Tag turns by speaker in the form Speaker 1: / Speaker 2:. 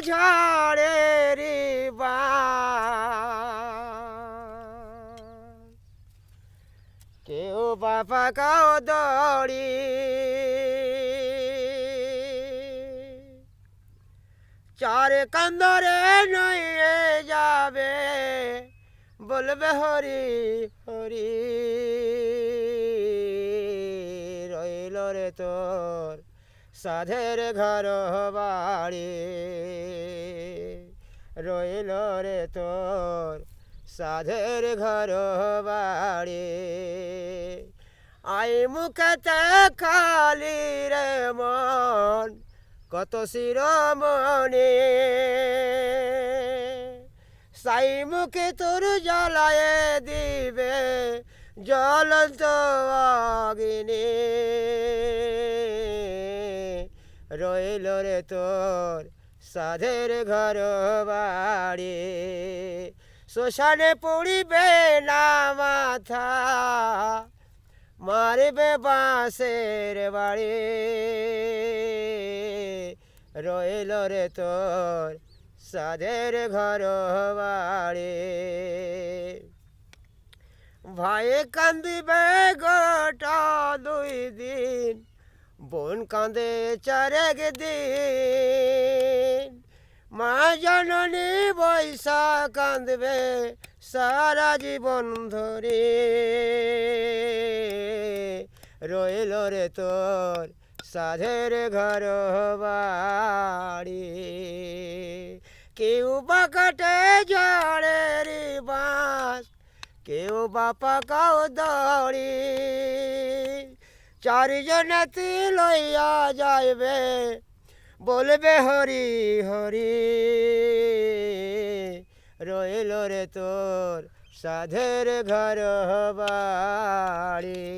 Speaker 1: ঝড়ের বাস কেউ বাপা কাও দড়ি চার কান্দরে নয়ে যাবে বলবে হরি হরি রইল রে তোর সাধের ঘর বাড়ি রইল রে তোর সাধের ঘর বাড়ি আই মুখতে খালি রে মন কত শিরোমণি সাই মুখে তোর জ্বালায় দিবে জ্বলন্ত অগ্নি রইল রে তোর সাধের ঘর বাড়ি শ্মশানে পড়িবে না মাথা মারবে বাঁশের বাড়ি রইল রে তোর সাধের ঘর বাড়ি ভাই কান্দিবে গোটা 2 দিন বোন কাঁদে 4 দিন মা জননী বৈশা কাঁদবে সারা জীবন ধরে রইল রে তোর সাধের ঘর বাড়ি কেউ বা কাটে ঝড়ের বাঁশ কেউ বা পাকাও দড়ি চারজনেতে লইয়া যাইবে বলবে হরি হরি রইল রে তোর সাধের ঘর বাড়ি।